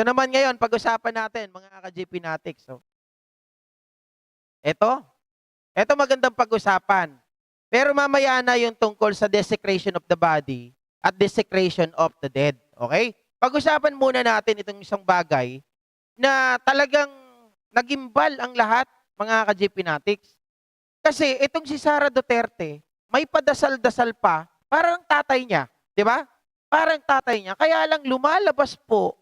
Ito naman ngayon, pag-usapan natin, mga ka-GP Natics. So, ito magandang pag-usapan. Pero mamaya na yung tungkol sa desecration of the body at desecration of the dead. Okay? Pag-usapan muna natin itong isang bagay na talagang nagimbal ang lahat, mga ka-GP Natics. Kasi itong si Sara Duterte, may padasal-dasal pa, parang tatay niya. Di ba? Parang tatay niya. Kaya lang lumalabas po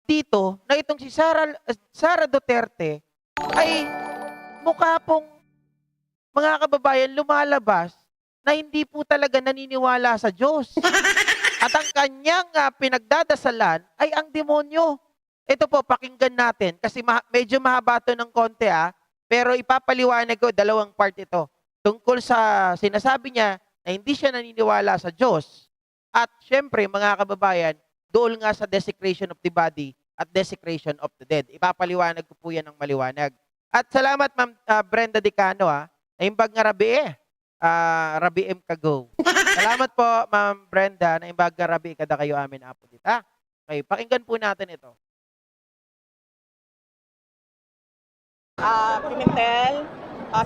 dito na itong si Sara Duterte ay mukha pong mga kababayan lumalabas na hindi po talaga naniniwala sa Diyos. At ang kanyang pinagdadasalan ay ang demonyo. Ito po, pakinggan natin kasi medyo mahaba to ng konti pero ipapaliwanag ko, dalawang part ito. Tungkol sa sinasabi niya na hindi siya naniniwala sa Diyos. At syempre, mga kababayan, doon nga sa desecration of the body at desecration of the dead. Ipapaliwanag ko po yan ng maliwanag. At salamat, Ma'am Brenda Dicano, naimbag nga Rabi M. Kago. Salamat po, Ma'am Brenda, naimbag nga Rabi kada kayo amin apo dito. Okay, pakinggan po natin ito. Pimentel,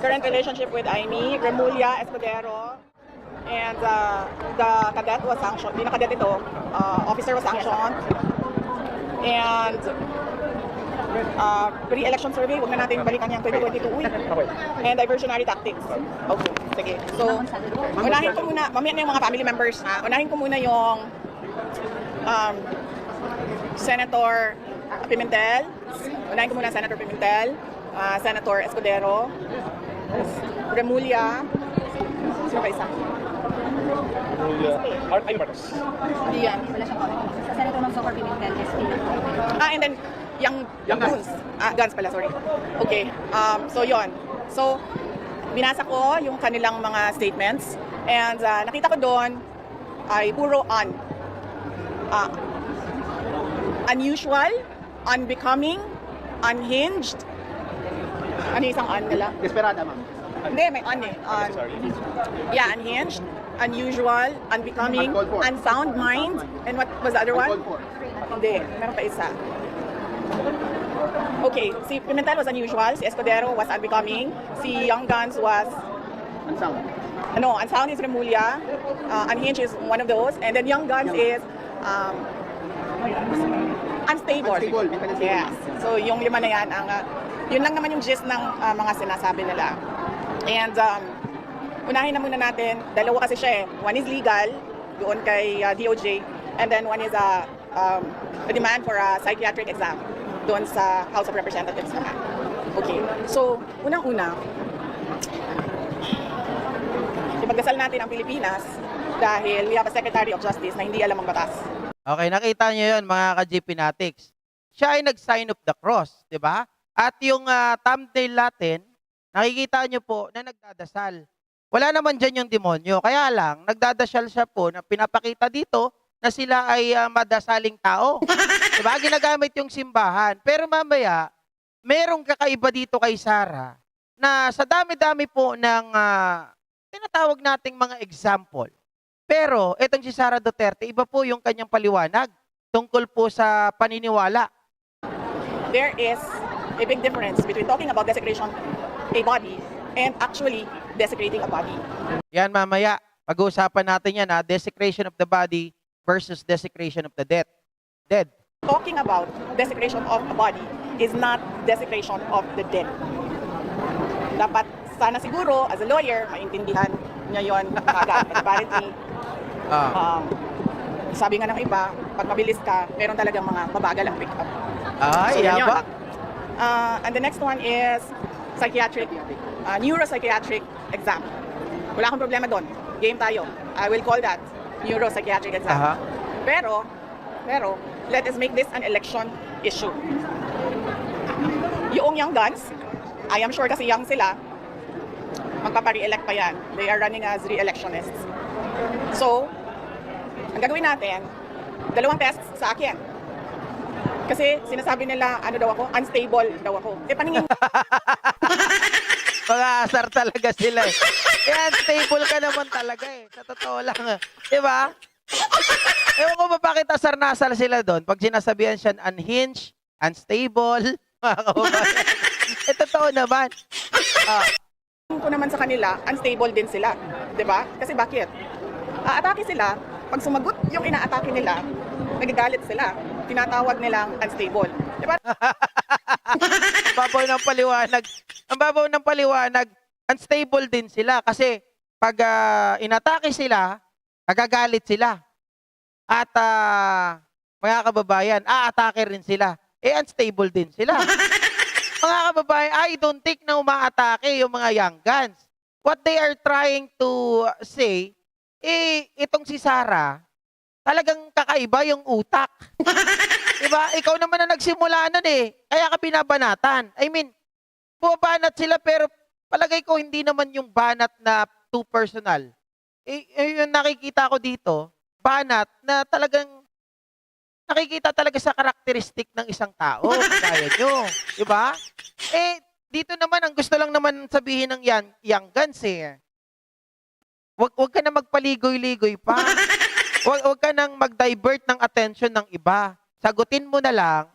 current relationship with Aimee, Remulla, Escudero, and the cadet was sanctioned. Hindi na cadet ito, officer was sanctioned. And pre-election survey, huwag na natin balikan yung 2022 and diversionary tactics. Okay, sige. So, unahin ko muna, mamaya na yung mga family members, unahin ko muna yung Senator Pimentel. Unahin ko muna Senator Pimentel, Senator Escudero, Remulla, sino pa isa? Ay, Marcos. Hindi yan. Wala siyang comment. Sa Senator Mansour Pimentel, SP. And then, yung guns. Guns pala, sorry. Okay. So, yon. So, binasa ko yung kanilang mga statements. And nakita ko doon ay puro unusual, unbecoming, unhinged. Ano yung isang nila? Desperada, ma'am. Hindi, may Sorry. Yeah, unhinged, unusual, unbecoming, unsound mind, and what was the other one? Hindi, meron pa isa. Okay, si Pimentel was unusual, si Escudero was unbecoming, si Young Guns was... Unsound. No, unsound is Remulla, unhinged is one of those, and then Young Guns is unstable. Unstable. Yes. So yung lima na yan, yun lang naman yung gist ng mga sinasabi nila. And unahin na muna natin, dalawa kasi siya eh. One is legal, doon kay DOJ, and then one is a demand for a psychiatric exam doon sa House of Representatives naman. Okay, so unang-una, ipagdasal natin ang Pilipinas dahil we have a Secretary of Justice na hindi alam ang batas. Okay, nakita niyo yun, mga ka-GP Natics. Siya ay nag-sign of the cross, di ba? At yung thumbnail natin, nakikita niyo po na nagdadasal. Wala naman dyan yung demonyo. Kaya lang, nagdadasal siya po na pinapakita dito na sila ay madasaling tao. Diba? Ginagamit yung simbahan. Pero mamaya, merong kakaiba dito kay Sara na sa dami-dami po ng tinatawag nating mga example. Pero itong si Sara Duterte, iba po yung kanyang paliwanag tungkol po sa paniniwala. There is a big difference between talking about desecration a body and actually desecrating a body. Yan mamaya, pag-uusapan natin yan desecration of the body versus desecration of the dead. Talking about desecration of a body is not desecration of the dead. Dapat sana siguro, as a lawyer, maintindihan niya yun agad. And apparently, sabi nga ng iba, pag mabilis ka, meron talagang mga mabagal ang pick up. Ay, yun yaba. And the next one is psychiatric, neuropsychiatric exam. Wala akong problema doon. Game tayo. I will call that neuropsychiatric exam. Aha. Pero, let us make this an election issue. Yung Young Guns, I am sure kasi young sila, magpapare-elect pa yan. They are running as re-electionists. So, ang gagawin natin, dalawang tests sa akin. Kasi sinasabi nila, ano daw ako, unstable daw ako. Paningin Mga asar talaga sila eh. Kaya stable ka naman talaga eh. Sa totoo lang. Diba? Ewan ko ba bakit asar-nasal sila doon? Pag sinasabihan siya unhinged, unstable, mga kababayan. Totoo naman. Ah, ko naman sa kanila, unstable din sila. 'Di ba? Kasi bakit? Aatake sila, pag sumagot yung inaatake nila, nagagalit sila. Tinatawag nilang unstable. 'Di ba? ang babaw ng paliwanag. Ang babaw ng paliwanag, unstable din sila kasi pag inatake sila, nagagalit sila. At mga kababayan, aatake rin sila. Unstable din sila. Mga kababayan, I don't think na umaatake yung mga young guns. What they are trying to say, itong si Sarah, talagang kakaiba yung utak. Diba? Ikaw naman na nagsimula nun eh. Kaya ka binabanatan. I mean, bumabanat sila pero palagay ko hindi naman yung banat na too personal. Yung nakikita ko dito, banat na talagang nakikita talaga sa karakteristik ng isang tao. Kaya nyo. Diba? Dito naman, ang gusto lang naman sabihin ng young guns eh. Wag ka na magpaligoy-ligoy pa. Wag ka nang mag-divert ng attention ng iba. Sagutin mo na lang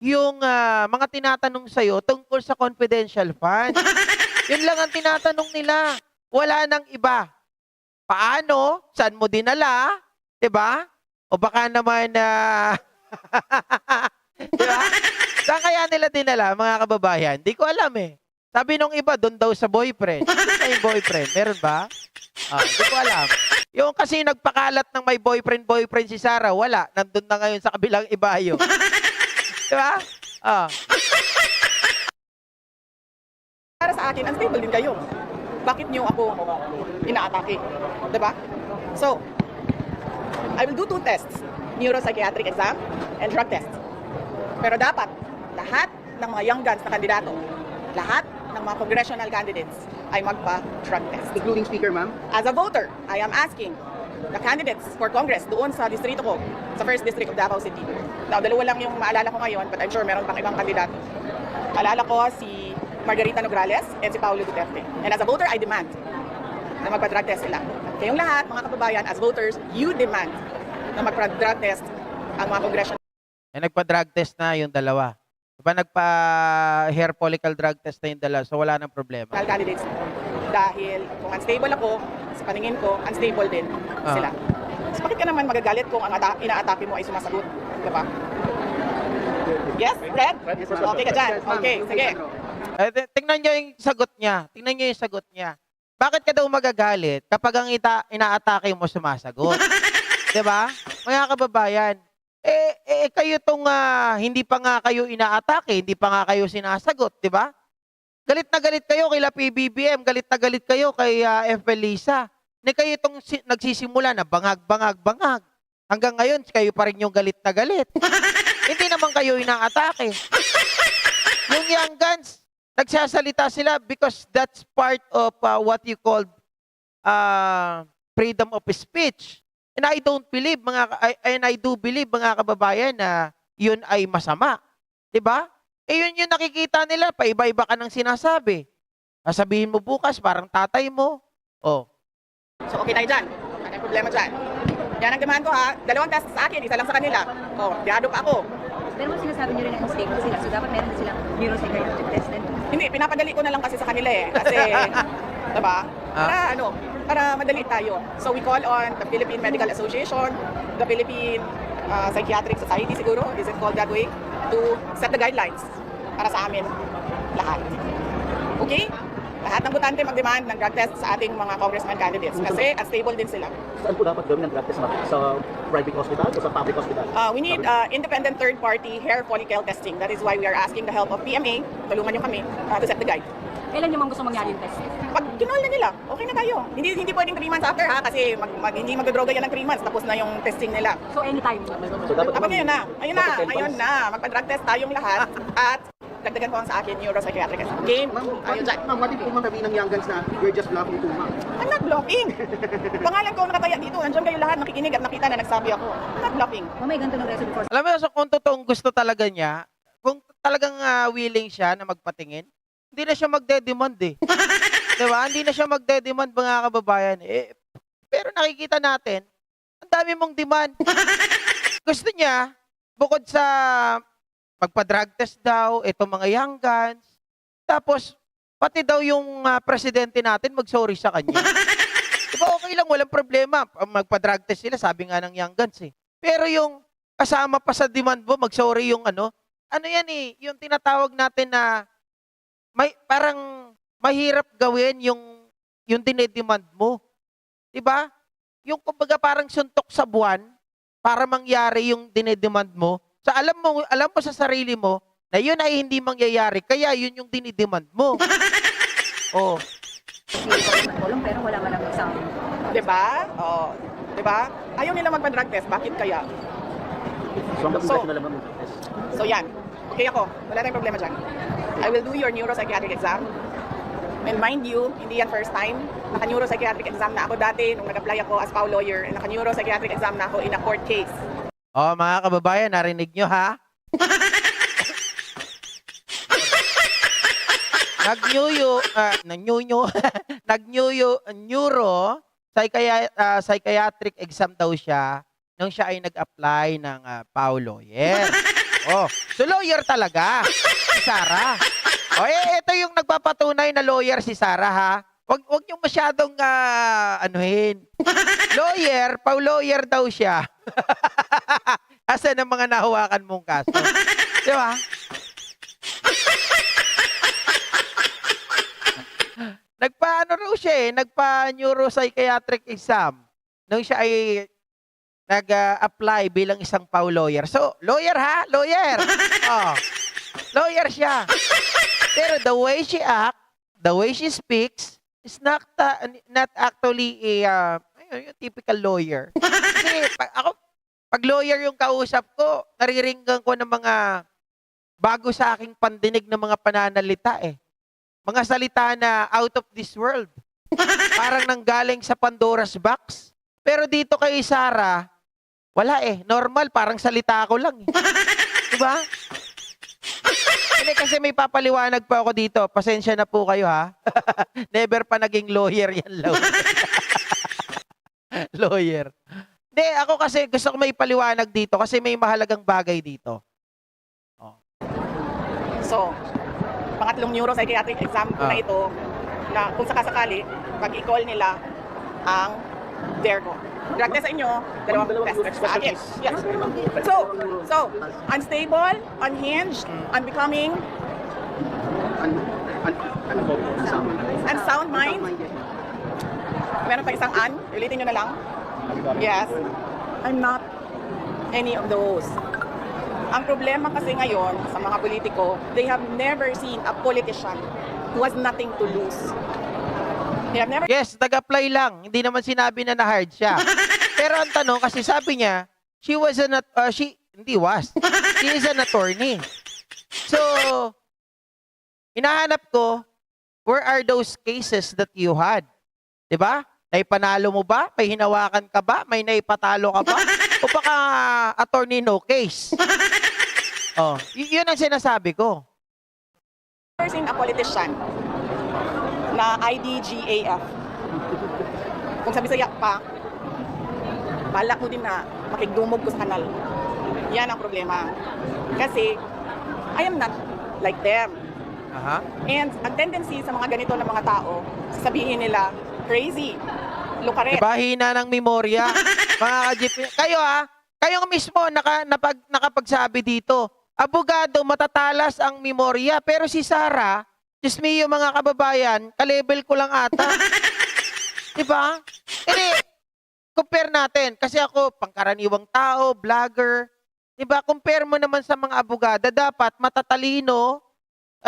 yung mga tinatanong sa'yo tungkol sa confidential fund. Yun lang ang tinatanong nila. Wala nang iba. Paano? Saan mo dinala? Diba? O baka naman diba? Saan kaya nila dinala, mga kababayan? Di ko alam eh. Sabi nung iba, doon daw sa boyfriend. Sino yung boyfriend? Meron ba? Di ko alam. Yung kasi nagpakalat ng may boyfriend si Sarah, wala. Nandun na ngayon sa kabilang ibayo. Diba? Para sa akin, unstable din kayo. Bakit niyo ako inaatake? 'Di ba? So, I will do 2 tests. Neuropsychiatric exam and drug test. Pero dapat, lahat ng mga young guns na kandidato, lahat ng mga congressional candidates ay magpa-drug test. Including speaker, ma'am? As a voter, I am asking the candidates for Congress doon sa distrito ko, sa 1st District of Davao City. Now, dalawa lang yung maalala ko ngayon, but I'm sure meron pang ibang kandidato. Alala ko si Margarita Nograles and si Paulo Duterte. And as a voter, I demand na magpa-drug test sila. Kayong lahat, mga kababayan, as voters, you demand na magpa-drug test ang mga congressional Nagpa-drug test na yung dalawa. Diba nagpa-hair follicle drug test na yung dalawa, so wala nang problema. candidates. Dahil kung unstable ako, sa paningin ko, unstable din sila. So bakit ka naman magagalit kung ang inaatake mo ay sumasagot? Diba? Yes, Fred? Yes, ma'am. Okay ka dyan. Yes, ma'am. Okay, sige. Tingnan nyo yung sagot niya. Tingnan nyo yung sagot niya. Bakit ka daw magagalit kapag ang inaatake mo sumasagot? Diba? Mga kababayan, kayo tong hindi pa nga kayo inaatake, hindi pa nga kayo sinasagot, diba? Galit na galit kayo kay PBBM, galit na galit kayo kay FL Lisa. Hindi kayo itong nagsisimula na bangag. Hanggang ngayon, kayo pa rin yung galit na galit. Hindi naman kayo inaatake. Yung young guns, nagsasalita sila because that's part of what you call freedom of speech. And I don't believe, I do believe, mga kababayan, na yun ay masama. 'Di ba? Yun yung nakikita nila, paiba-iba ka ng sinasabi. Sabihin mo bukas, parang tatay mo. So okay tayo dyan. Ano yung problema dyan? Yan ang demand ko ha. 2 test sa akin, isa lang sa kanila. Tiyado pa ako. Pero kung sinasabi nyo rin na unstable sila, so dapat meron din silang neuropsychiatric test din. Hindi, pinapadali ko na lang kasi sa kanila eh. Kasi, diba? Para madali tayo. So we call on the Philippine Medical Association, the Philippine Psychiatric Society siguro, is it called that way, to set the guidelines para sa amin lahat. Okay? Lahat ng botante mag-demand ng drug test sa ating mga congressman candidates kasi unstable din sila. Saan po dapat gawin ng drug test, ma'am? Sa private hospital o sa public hospital? We need independent third-party hair follicle testing. That is why we are asking the help of PMA. Tulungan nyo kami to set the guide. Kailan nyo mang gusto mangyari yung test? Pag kinol na nila, okay na tayo. Hindi pwedeng 3 months after ha, kasi hindi magdodroga yan ng 3 months, tapos na yung testing nila. So anytime? So dapat, Dapat ngayon na. Dapat 10 Ayun na. Magpa-drug test tayong lahat at dagdagan ko ang sa akin neuropsychiatric game. Ayun dyan. Ma'am, what if po sabihin ng young guns na you're just bluffing too, ma'am? I'm not bluffing. Pangalan ko ang nakataya dito. Nandiyan kayo lahat nakikinig at nakita na nagsabi ako. I'm not bluffing. Mamay ganito ng reso before. Alam mo, so kung totoong gusto talaga niya, kung talagang willing siya na magpatingin, hindi na siya magde-demand eh. Diba? Hindi na siya magde-demand, mga kababayan. Pero nakikita natin, ang dami mong demand. Gusto niya, bukod sa magpa-drug test daw, itong mga young guns. Tapos, pati daw yung presidente natin mag-sorry sa kanya. Diba okay lang, walang problema. Magpa-drug test sila, sabi nga ng young guns eh. Pero yung kasama pa sa demand mo, mag-sorry yung ano yan eh, yung tinatawag natin na parang mahirap gawin yung dinedemand mo. Diba? Yung kumbaga parang suntok sa buwan para mangyari yung dinedemand mo. So alam mo sa sarili mo na yun ay hindi mangyayari, kaya yun yung dinidemand mo. Oh. Tulong pero wala man lang isang. Diba? Oh, diba? Ayaw nila magpa-drug test. Bakit kaya? So, hanggang So- so, na lang ma'am yung test. So yan. Okay ako. Wala tayong problema dyan. I will do your neuropsychiatric exam. And mind you, hindi yan first time. Naka-neuropsychiatric exam na ako dati nung nag-apply ako as PAW lawyer. And naka-neuropsychiatric exam na ako in a court case. Oh, mga kababayan, narinig nyo ha? Psychiatric exam daw siya nung siya ay nag-apply ng PAW lawyer. Oh, so lawyer talaga si Sarah. Oh, ito yung nagpapatunay na lawyer si Sarah ha. Wag niyo masyadong anuhin. Lawyer, PAW lawyer daw siya. Asan ang mga nahawakan mong kaso? Di ba? Nagpa-ano raw siya eh, nagpa-neuropsychiatric exam nung siya ay nag-apply bilang isang PAW lawyer. So, lawyer ha? Lawyer! Oh, lawyer siya. Pero the way she act, the way she speaks, is not actually a yung typical lawyer. Kasi pag lawyer yung kausap ko, nariringgan ko ng mga bago sa aking pandinig ng mga pananalita eh. Mga salita na out of this world. Parang nanggaling sa Pandora's box. Pero dito kay Sarah, wala eh. Normal, parang salita ko lang eh. Diba? Hindi, kasi may papaliwanag pa ako dito. Pasensya na po kayo ha. Never pa naging lawyer yan, lawyer. Lawyer. Hindi, ako kasi gusto ko may paliwanag dito kasi may mahalagang bagay dito. So, pangatlong neuropsychiatric exam ko na ito na kung sakasakali, pag i-call nila ang DARE ko. Drug test sa inyo, dalawang test sa akin. Yes. So, unstable, unhinged, unbecoming, unsound mind. Meron pa isang ulitin nyo na lang. Yes. I'm not any of those. Ang problema kasi ngayon sa mga politiko, they have never seen a politician who has nothing to lose. They have never Yes, nag-apply lang. Hindi naman sinabi na na-hard siya. Pero ang tanong, kasi sabi niya, she is an attorney. So, hinahanap ko, where are those cases that you had? Diba? Naipanalo mo ba? May hinawakan ka ba? May naipatalo ka ba? O baka attorney no case? Oh, yun ang sinasabi ko. seen a politician na IDGAF. Kung sabi saya pa, balak ko din na makigdumog ko sa kanal. Yan ang problema. Kasi, I am not like them. Aha. And ang tendency sa mga ganito na mga tao, sasabihin nila, crazy, lukaret. Diba, hina ng memorya. Mga ka-jeep. Kayo kayo mismo nakapagsabi dito. Abogado, matatalas ang memorya. Pero si Sarah, Diyos mio mga kababayan, ka-level ko lang ata. Diba? Hindi, compare natin. Kasi ako, pangkaraniwang tao, vlogger. Diba? Compare mo naman sa mga abogada. Dapat matatalino,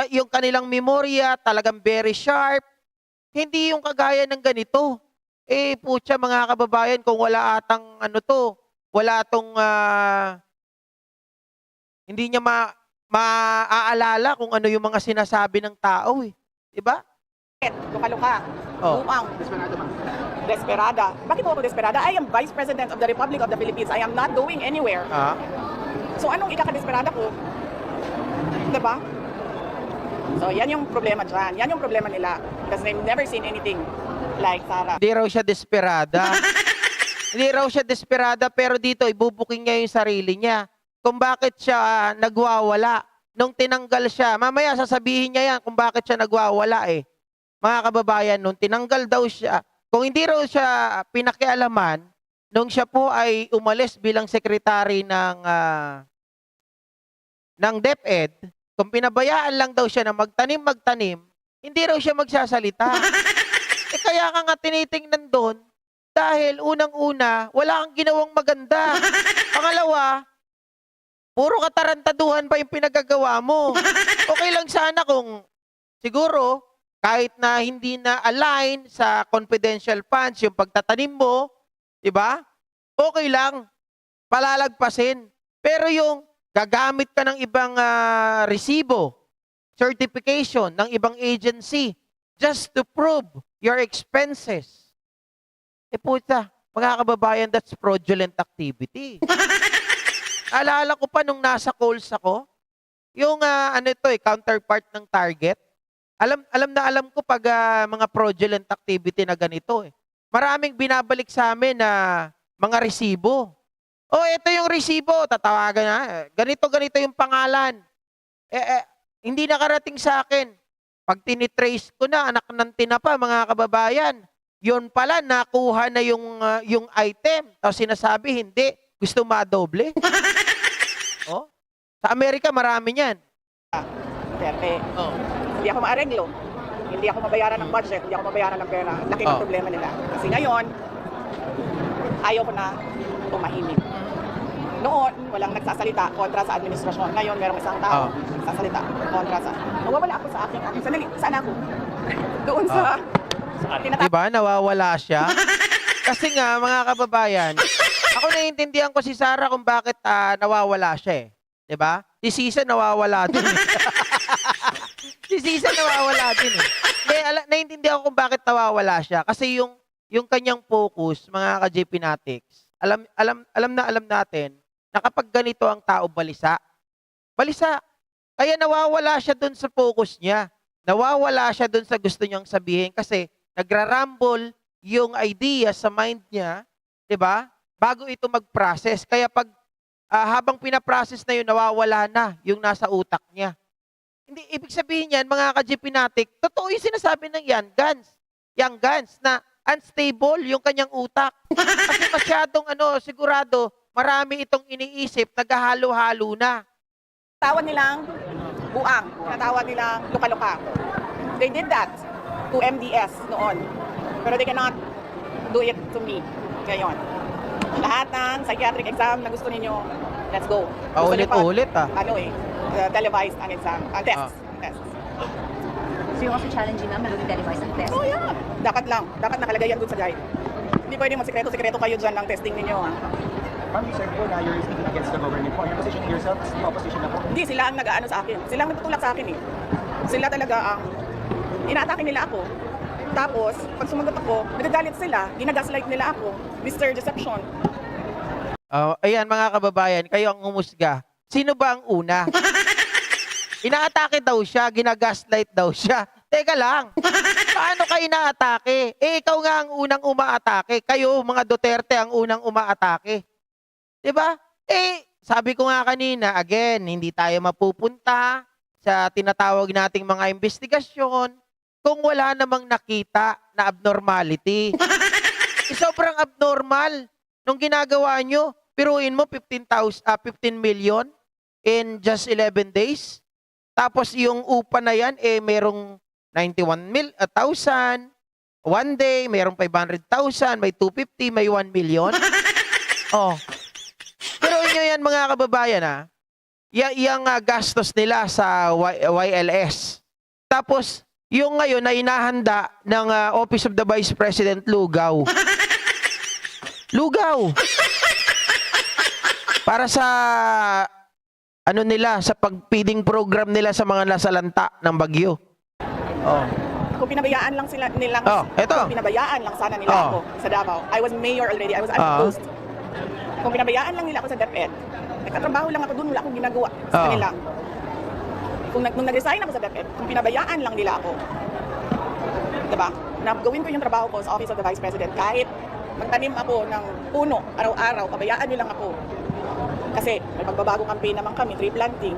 yung kanilang memorya, talagang very sharp. Hindi yung kagaya ng ganito. Putya mga kababayan, kung wala atang wala tong hindi niya maaalala kung ano yung mga sinasabi ng tao eh. Diba? Luka-luka. Oh. Buang. Desperada. Bakit po ako desperada? I am Vice President of the Republic of the Philippines. I am not going anywhere. So anong ikaka-desperada ko? Diba? So yan yung problema dyan. Yan yung problema nila. Because they've never seen anything like Sarah. Hindi raw siya desperada. Hindi raw siya desperada pero dito ibubuking niya yung sarili niya. kung bakit siya nagwawala. Nung tinanggal siya, mamaya sasabihin niya yan kung bakit siya nagwawala eh. Mga kababayan, nung tinanggal daw siya, kung hindi raw siya pinakialaman, nung siya po ay umalis bilang sekretary ng DepEd, kung pinabayaan lang daw siya na magtanim, hindi raw siya magsasalita. Eh kaya ka nga tinitingnan doon, dahil unang-una, wala kang ginawang maganda. Pangalawa, puro katarantaduhan pa yung pinagagawa mo. Okay lang sana kung siguro kahit na hindi na align sa confidential funds yung pagtatanim mo, 'di ba? Okay lang. Palalagpasin. Pero yung gagamit ka ng ibang resibo, certification ng ibang agency just to prove your expenses. Puta, mga kababayan, that's fraudulent activity. Alala ko pa nung nasa calls ako, yung counterpart ng Target. Alam ko pag mga fraudulent activity na ganito eh. Maraming binabalik sa amin na mga resibo. Oh, ito yung resibo, tatawagan na. Ganito yung pangalan. Hindi nakarating sa akin. Pag tinitrace ko na, anak ng tinapa, mga kababayan, yun pala, nakuha na yung item. Tapos sinasabi, hindi. Gusto madoble? Oh? Sa Amerika, marami niyan. Duterte. Oh. Hindi ako maareglo. Hindi ako mabayaran ng budget. Hindi ako mabayaran ng pera. Laki ng problema nila. Kasi ngayon, ayaw ko na tumahimik. Noon, walang nagsasalita kontra sa administrasyon. Ngayon, merong isang tao nagsasalita kontra sa... Nawawala ako sa akin. Sandali, saan ako? Doon sa... Diba? Nawawala siya. Kasi nga, mga kababayan, ako naiintindihan ko si Sarah kung bakit nawawala siya eh. Diba? Si Sisa nawawala din eh. Si Sisa nawawala din eh. Naiintindihan ko kung bakit nawawala siya. Kasi yung kanyang focus, mga ka-JP Natics, alam natin na kapag ganito ang tao balisa. Kaya nawawala siya dun sa focus niya. Nawawala siya dun sa gusto niyang sabihin kasi nagrarumble yung idea sa mind niya, 'di ba? Bago ito mag-process. Kaya pag habang pina-process na yun, nawawala na yung nasa utak niya. Hindi ibig sabihin niyan, mga ka-Gpinatic, totoo yung sinasabi ng Young Guns na unstable yung kanyang utak. Kasi masyadong sigurado, marami itong iniisip, naghahalo-halo na. Tawag nilang buang. Natawag nilang luka-luka. They did that to MDS noon. Pero they cannot do it to me ngayon. Lahat ng psychiatric exam na gusto ninyo, let's go. Paulit-ulit Televised ang exam, ang test. So you're also challenging na maging televised ang test? Oh yeah. Dapat nakalagay yan dun sa guide. Hindi pwede magsikreto-sikreto kayo dyan ng testing ninyo. Ma'am, you said po na you're speaking against the government po. You're positioning yourself as the opposition na po. Hindi, sila ang nag-aano sa akin. Sila ang nagtutulak sa akin eh. Sila talaga ang inaatake nila ako. Tapos, pag sumagot ako, nagagalit sila, ginagaslight nila ako. Mr. Deception. Ayan mga kababayan, kayo ang umusga. Sino ba ang una? Inaatake daw siya, ginagaslight daw siya. Teka lang, paano ka inaatake? Ikaw nga ang unang umaatake. Kayo, mga Duterte, ang unang umaatake. Diba? Sabi ko nga kanina, again, hindi tayo mapupunta sa tinatawag nating mga investigasyon kung wala namang nakita na abnormality. Sobrang abnormal nung ginagawa nyo. Piruin mo 15 million in just 11 days. Tapos yung upa na yan, merong 91,000. One day, merong 500,000. May 250, may 1 million. Pero inyo yan mga kababayan yung gastos nila sa YLS. Tapos, yung ngayon na inahanda ng Office of the Vice President, lugaw. Lugaw! Para sa sa pag-feeding program nila sa mga nasalanta ng bagyo. Kung pinabayaan lang nilang eto. Kung pinabayaan lang sana nila ako sa Davao. I was mayor already. I was unopposed. Kung pinabayaan lang nila ako sa DepEd, nagkatrabaho lang ako doon, wala akong ginagawa sa kanila. Nung nag-resign ako sa DepEd, kung pinabayaan lang nila ako, diba? Na gawin ko yung trabaho ko sa Office of the Vice President, kahit magtanim ako ng puno araw-araw, pabayaan nyo lang ako. Kasi may pagbabago campaign naman kami, tree planting,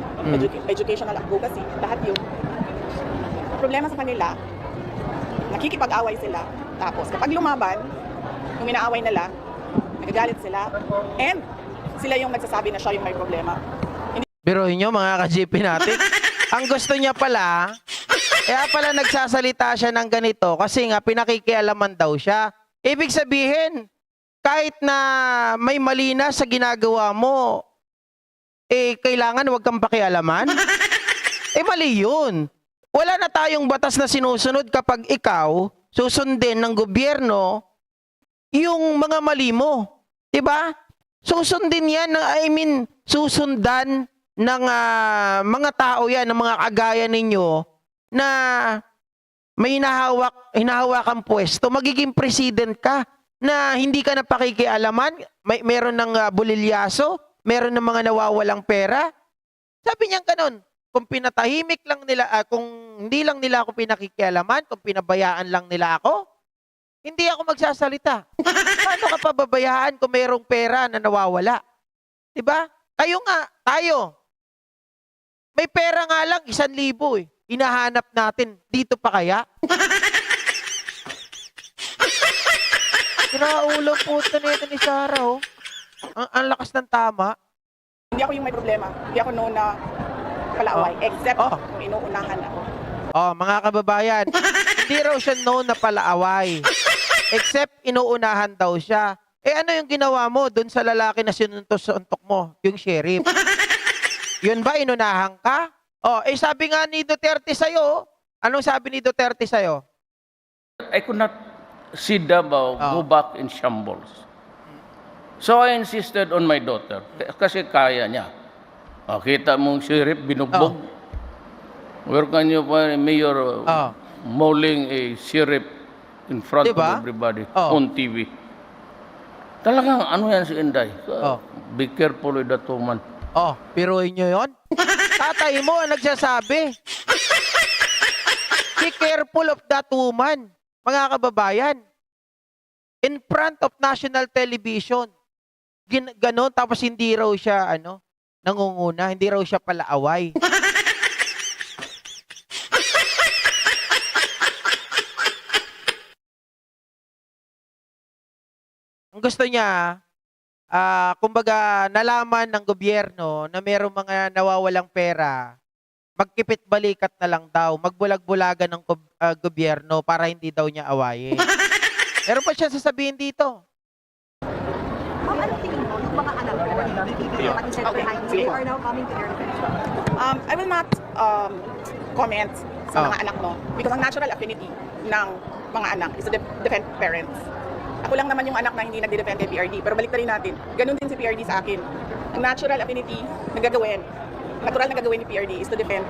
educational advocacy, lahat yun. Ang problema sa kanila, nakikipag-away sila. Tapos kapag lumaban, yung inaaway nila, nagagalit sila, and sila yung nagsasabi na siya yung may problema. Biruin nyo mga ka-GP natin. Ang gusto niya pala, kaya pala nagsasalita siya ng ganito kasi nga pinakikialaman daw siya. Ibig sabihin, kahit na may mali na sa ginagawa mo, kailangan wag kang pakialaman? Mali yun. Wala na tayong batas na sinusunod kapag ikaw susundin ng gobyerno yung mga mali mo. Diba? Susundin yan, susundan ng mga tao yan, ng mga kagaya ninyo na may hinahawakan pwesto, magiging president ka na hindi ka na pakikialaman, meron ng bulilyaso, meron ng mga nawawalang pera. Sabi niya ganun, kung pinatahimik lang nila, kung hindi lang nila ako pinakikialaman, kung pinabayaan lang nila ako, hindi ako magsasalita. Paano ka pababayaan kung mayroong pera na nawawala? Diba? Kayo nga, tayo. May pera nga lang, 1,000 eh. Hinahanap natin. Dito pa kaya? Kinaulo po ito nito ni Sarah, oh. Ang lakas ng tama. Hindi ako yung may problema. Hindi ako noon na palaaway. Except kung inuunahan ako. Mga kababayan, hindi raw siya known na palaaway. Except inuunahan daw siya. Ano yung ginawa mo dun sa lalaki na sinuntok mo? Yung sheriff. Yun ba, inunahan ka? Sabi nga ni Duterte sa'yo, anong sabi ni Duterte sa'yo? I could not see Davao go back in shambles. So I insisted on my daughter kasi kaya niya. Kita mong sheriff binugbog. Where can you find a mayor mauling a sheriff in front of everybody on TV? Talagang ano yan si Inday? Be careful with that woman. Piruin nyo yun? Tatay mo ang nagsasabi. Be careful of that woman, mga kababayan. In front of national television. Ganon, tapos hindi raw siya, nangunguna, hindi raw siya palaaway. Ang gusto niya, kumbaga, nalaman ng gobyerno na mayroong mga nawawalang pera, magkipit balikat na lang daw, magbulag-bulagan ng gobyerno para hindi daw niya awayin. Meron pa siya sasabihin dito. Ma'am, anong tingin mo ng mga anak mo na mag-instead behind you are now coming to their defense? I will not comment sa mga anak mo because ang natural affinity ng mga anak is to defend parents. Ako lang naman yung anak na hindi nagde-defend kay PRD. Pero balik na rin natin. Ganun din si PRD sa akin. Ang natural affinity na gagawin, natural na gagawin ni PRD is to defend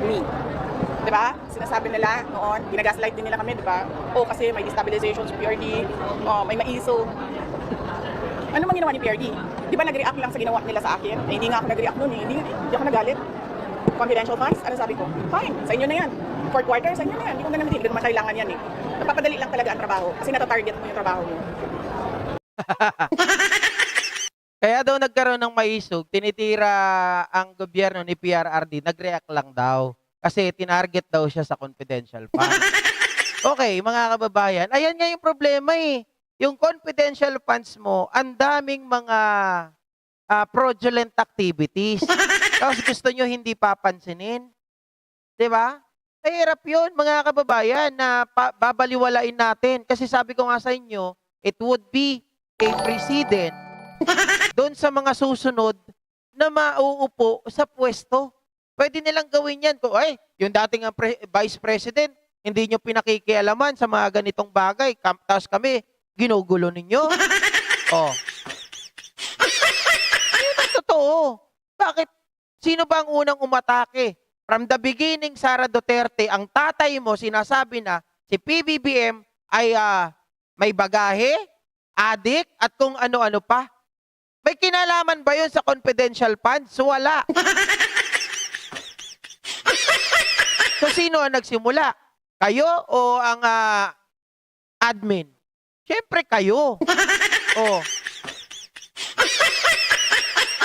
me. Diba? Sinasabi nila noon, ginagaslight din nila kami, diba? Kasi may destabilization sa PRD, may maiso. Ano mang ginawa ni PRD? Di ba nag-react lang sa ginawa nila sa akin? Hindi nga ako nag-react noon eh. Hindi ako nagalit. Confidential funds, ano sabi ko? Fine, sa inyo na yan. 4th quarter, sa inyo na yan. Hindi ko naman hindi naman kailangan yan eh. Napapadali lang talaga ang trabaho kasi natatarget mo yung trabaho mo. Kaya daw nagkaroon ng maisog, tinitira ang gobyerno ni PRRD, nag-react lang daw. Kasi tinarget daw siya sa confidential funds. Okay, mga kababayan, ayan nga yung problema eh. Yung confidential funds mo, ang daming mga fraudulent activities. Tapos gusto nyo hindi papansinin. Diba? Mahirap yun, mga kababayan, na babaliwalain natin. Kasi sabi ko nga sa inyo, it would be a precedent doon sa mga susunod na mauupo sa pwesto. Pwede nilang gawin yan. Kung, yung dating vice president, hindi nyo pinakikialaman sa mga ganitong bagay. Tapos kami, ginugulo ninyo. Yun ang totoo. Bakit? Sino ba ang unang umatake? From the beginning, Sara Duterte, ang tatay mo sinasabi na si PBBM ay may bagahe, adik, at kung ano-ano pa. May kinalaman ba yun sa confidential funds? Wala. So, sino ang nagsimula? Kayo o ang admin? Siyempre kayo.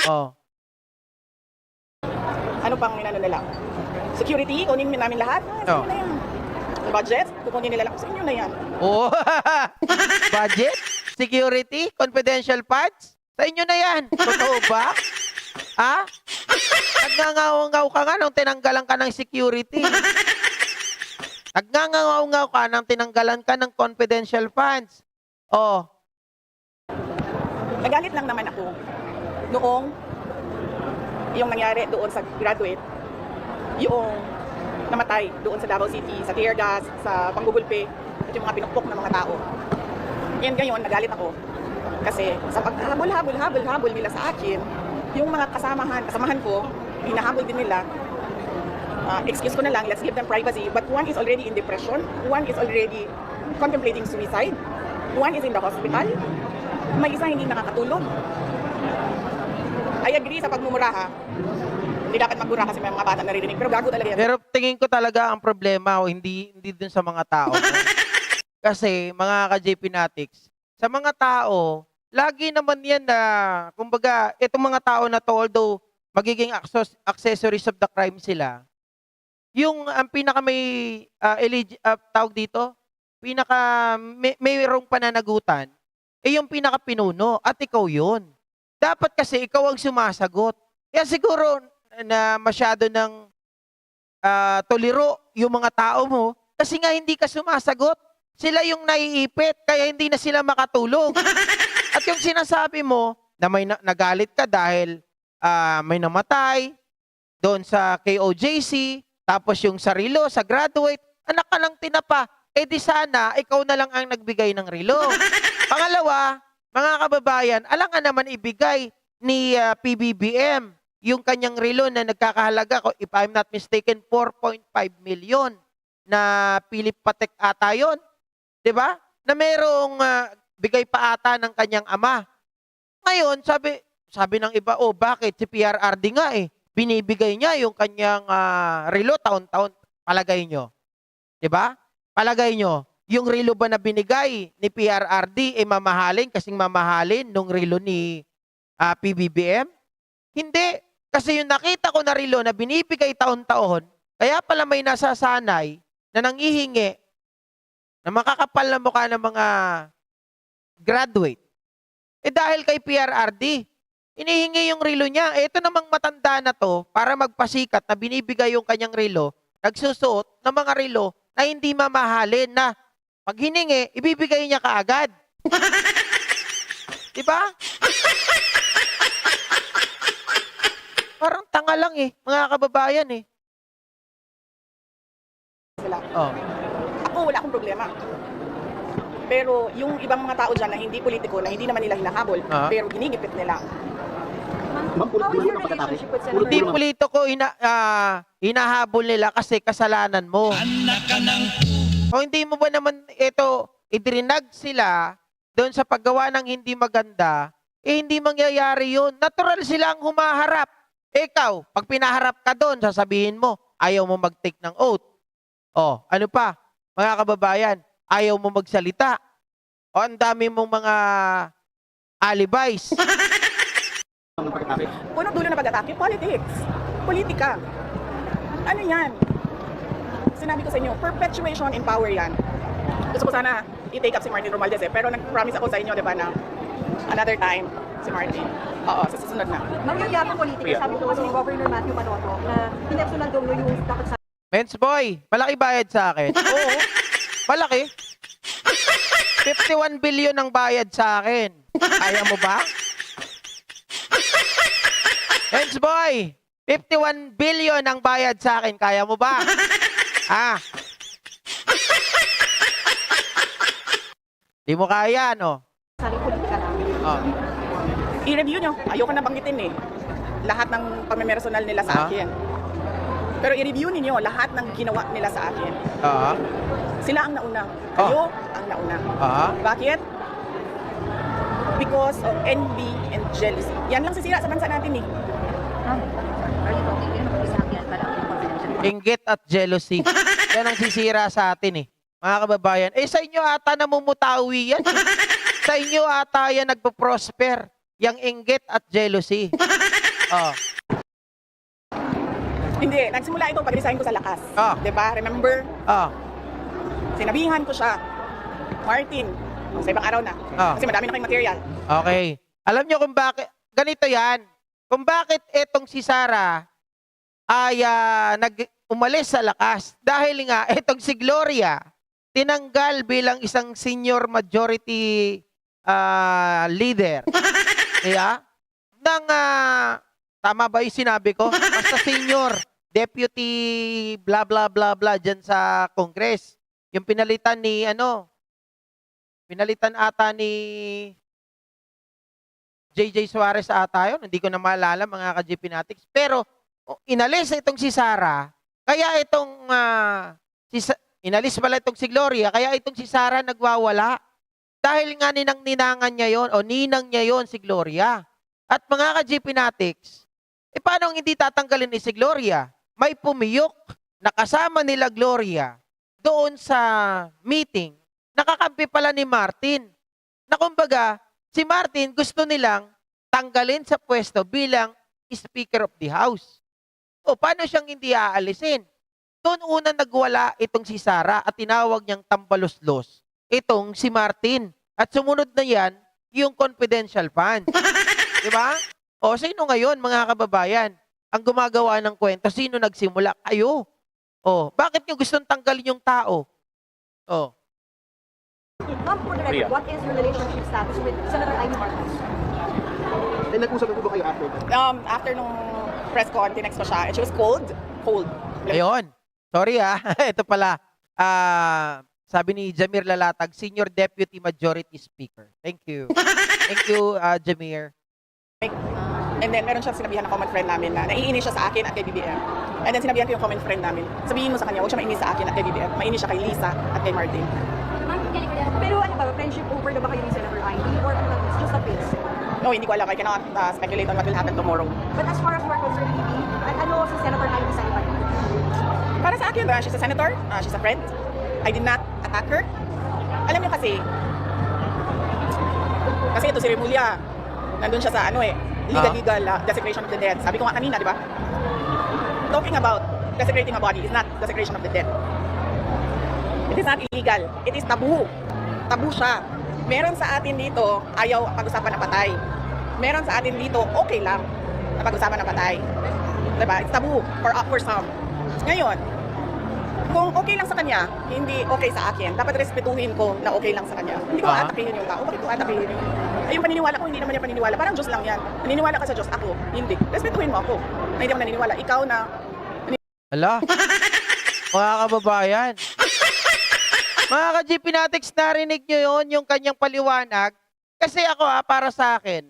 Oh. Ano pang inano nila? Security, kunin namin lahat. Sa inyo na yan. Budget, kukunin nila lang. Sa inyo na yan. Oh. Budget? Security? Confidential funds? Sa inyo na yan. Totoo ba? Ha? Nagngangaw-ngaw ka nga nung tinanggalan ka ng security. Nagngangaw-ngaw ka nang tinanggalan ka ng confidential funds. Oh. Nagalit lang naman ako noong yung nangyari doon sa graduate, yung namatay doon sa Davao City, sa tear gas, sa panggugulpe, at yung mga pinukpok ng mga tao. Yan ngayon, nagalit ako. Kasi sa paghahabol nila sa akin, yung mga kasamahan ko, hinahabol din nila. Excuse ko na lang, let's give them privacy. But one is already in depression, one is already contemplating suicide, one is in the hospital, may isa hindi nakakatulog. I agree sa pagmumuraha. Hindi dapat magmura kasi may mga bata naririnig. Pero gago talaga yan. Pero tingin ko talaga ang problema hindi dun sa mga tao. Kasi mga ka-JP Natics, sa mga tao, lagi naman yan na, kumbaga, itong mga tao na to, although magiging accessories of the crime sila, yung ang pinaka may tawag dito, mayroong pananagutan, yung pinaka pinuno at ikaw yun. Dapat kasi ikaw ang sumasagot. Kaya siguro na masyado ng tolero yung mga tao mo kasi nga hindi ka sumasagot. Sila yung naiipit kaya hindi na sila makatulog. At yung sinasabi mo na may nagalit ka dahil may namatay doon sa KOJC, tapos yung sa relo, sa graduate, anak ka ng tinapa. Eh di sana, ikaw na lang ang nagbigay ng relo. Pangalawa, mga kababayan, alangan naman ibigay ni PBBM yung kanyang relo na nagkakahalaga, if I'm not mistaken, 4.5 million na Philip Patek ata yun. 'Di ba? Na merong bigay pa ata ng kanyang ama. Ngayon, sabi ng iba, oh bakit? Si PRRD nga binibigay niya yung kanyang relo taon-taon. Palagay nyo. 'Di ba? Palagay nyo, yung relo ba na binigay ni PRRD mamahalin kasing mamahalin nung relo ni PBBM? Hindi. Kasi yung nakita ko na relo na binibigay taon-taon, kaya pala may nasasanay na nanghihingi na makakapal na mukha ng mga graduate. Dahil kay PRRD, inihingi yung relo niya. Ito namang matanda na to, para magpasikat na binibigay yung kanyang relo, nagsusuot ng mga relo na hindi mamahalin na pag hiningi, ibibigay niya kaagad. Diba? Parang tanga lang mga kababayan Sila. Oh. Ako, wala akong problema. Pero yung ibang mga tao dyan na hindi politiko, na hindi naman nila hinahabol, pero ginigipit nila. Ma'am, puro How is dulo your ng pagkatapos. relationship with Puro Senator? Hindi dulo, ma'am. politiko hinahabol nila kasi kasalanan mo. O hindi mo ba naman ito idrinag sila doon sa paggawa ng hindi maganda, hindi mangyayari yun. Natural sila ang humaharap. Ikaw, pag pinaharap ka doon, sasabihin mo, ayaw mo mag-take ng oath. O, ano pa? Mga kababayan, ayaw mo magsalita. O, ang dami mong mga alibis. Ang pagkatapos. Punong dulo na pag-atake, politics. Politika. Ano yan? Sinabi ko sa inyo, perpetuation in power yan. Gusto ko sana i-take up si Martin Romualdez pero nag-promise ako sa inyo, di ba, na another time si Martin. Oo, sa susunod na. Mangyayari politika, sabi ko kasi ni Governor Matthew Manoto na pinagsunan daw yung dapat sa Men's boy, malaki bayad sa akin. Oo, malaki. 51 billion ang bayad sa akin. Kaya mo ba? Men's boy, 51 billion ang bayad sa akin. Kaya mo ba? Di mo kaya, no? sarili politika namin. Oh. I-review nyo. Ayoko na banggitin lahat ng pamimersonal nila sa akin. Pero i-review ninyo lahat ng ginawa nila sa akin. Sila ang nauna. Kayo ang nauna. Bakit? Because of envy and jealousy. Yan lang sisira sa bansa natin Inggit at jealousy. Yan ang sisira sa atin mga kababayan. Sa inyo ata namumutawi yan. Sa inyo ata yan nagpo-prosper. Yang inggit at jealousy. Oh. Hindi, nagsimula ito pag-resign ko sa lakas. Ah. 'Di ba? Remember, Oh. sinabihan ko siya, Martin, sa ibang araw na. Ah. Kasi madami na kayong material. Okay. Alam nyo kung bakit, ganito yan. Kung bakit etong si Sarah ay umalis sa lakas. Dahil nga, etong si Gloria, tinanggal bilang isang senior majority leader. Kaya, tama ba yung sinabi ko? Basta senior, deputy, blah, blah, blah, blah, dyan sa Congress. Yung pinalitan ni, pinalitan ata ni JJ Suarez ata yun. Hindi ko na maalala mga ka-GP Natics. Pero inalis itong si Sarah. Kaya itong inalis pala itong si Gloria. Kaya itong si Sarah nagwawala. Dahil nga ninang-ninangan niya yon o ninang niya yon si Gloria. At mga ka-GP Natics, paano hindi tatanggalin ni si Gloria? May pumiyok na kasama nila Gloria doon sa meeting. Nakakampi pala ni Martin. Na kumbaga, si Martin gusto nilang tanggalin sa pwesto bilang Speaker of the House. O paano siyang hindi aalisin? Doon una nagwala itong si Sarah at tinawag niyang tambaluslos itong si Martin. At sumunod na yan, yung confidential fund. Di ba? O sino ngayon mga kababayan ang gumagawa ng kwento? Sino nagsimula? Kayo. O, bakit niyo gustong tanggalin yung tao? O, Ma'am, for the record, what is your relationship status with Senator Amy Marcos? And nag-usap na po ba kayo after that? After nung press con, tinext ko siya. And she was cold. Cold. ayun. Sorry ito pala. Sabi ni Jamir Lalatag, Senior Deputy Majority Speaker. Thank you. Thank you, Jamir. And then meron siyang sinabihan ng common friend namin na naiinis siya sa akin at kay BBM. And then sinabihan ko yung common friend namin, sabihin mo sa kanya, huwag siya mainis sa akin at kay BBM. Mainis siya kay Lisa at kay Martin. Pero ano ba, friendship over na ba kayo ni Senator Amy or it's just a face? No, hindi ko alam. I cannot speculate on what will happen tomorrow. But as far as we're concerned, ano si Senator Amy sa iba? Para sa akin, she's a senator, she's a friend. I did not attack her. Alam niyo kasi ito si Remulla, nandun siya sa legal desecration of the dead. Sabi ko nga kanina, di ba? Talking about desecrating a body is not desecration of the dead. It is not illegal. It is taboo. Taboo siya. Meron sa atin dito, ayaw pag-usapan ng patay. Meron sa atin dito, okay lang na pag-usapan ng patay. Diba? It's taboo for some. Ngayon, kung okay lang sa kanya, hindi okay sa akin, dapat respetuhin ko na okay lang sa kanya. Hindi ko atakihin yung tao. Bakit ko atakihin yung... Yung paniniwala ko, hindi naman yung paniniwala. Parang Diyos lang yan. Naniniwala ka sa Diyos, ako. Hindi. Respetuhin mo ako. Na hindi ako naniniwala. Ikaw na... Hala. Mga kababayan. Mga ka-GP Natics, narinig nyo yun, yung kanyang paliwanag. Kasi ako para sa akin,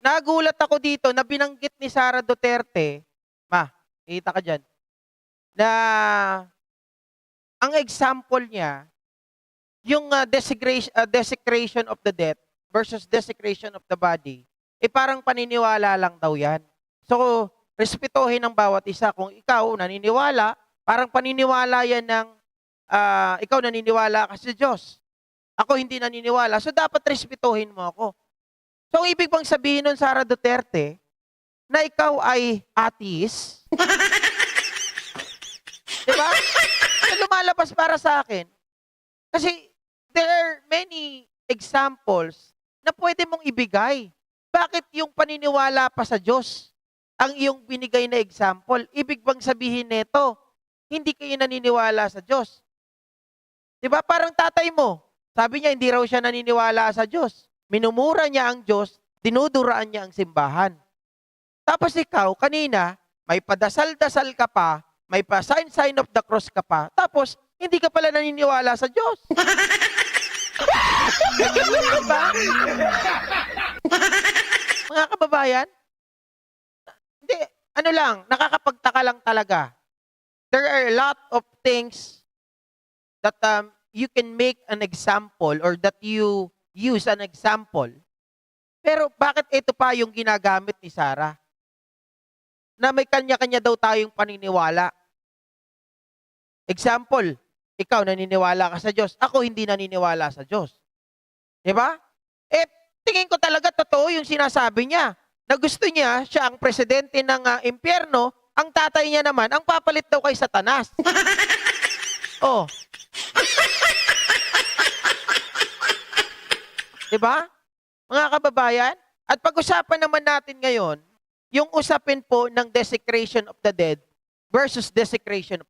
nagulat ako dito na binanggit ni Sara Duterte, kita ka dyan, na ang example niya, yung desecration of the dead versus desecration of the body, parang paniniwala lang daw yan. So, respetuhin ng bawat isa. Kung ikaw naniniwala, parang paniniwala yan ng ikaw naniniwala ka sa Diyos. Ako hindi naniniwala. So, dapat respetuhin mo ako. So, ang ibig bang sabihin nun, Sara Duterte, na ikaw ay atheist? Diba? So, lumalabas para sa akin. Kasi, there are many examples na pwede mong ibigay. Bakit yung paniniwala pa sa Diyos ang iyong binigay na example? Ibig bang sabihin nito, hindi kayo naniniwala sa Diyos? Diba? Parang tatay mo. Sabi niya, hindi raw siya naniniwala sa Diyos. Minumura niya ang Diyos, dinuduraan niya ang simbahan. Tapos ikaw, kanina, may padasal-dasal ka pa, may pa-sign of the cross ka pa, tapos, hindi ka pala naniniwala sa Diyos. Diba? Mga kababayan, hindi, nakakapagtaka lang talaga. There are a lot of things that you can make an example or that you use an example. Pero bakit ito pa yung ginagamit ni Sarah? Na may kanya-kanya daw tayong paniniwala. Example, ikaw naniniwala ka sa Diyos, ako hindi naniniwala sa Diyos. Di ba? Tingin ko talaga totoo yung sinasabi niya na gusto niya, siya ang presidente ng impyerno, ang tatay niya naman, ang papalit daw kay Satanas. Oh. Diba? Mga kababayan? At pag-usapan naman natin ngayon, yung usapin po ng desecration of the dead versus desecration of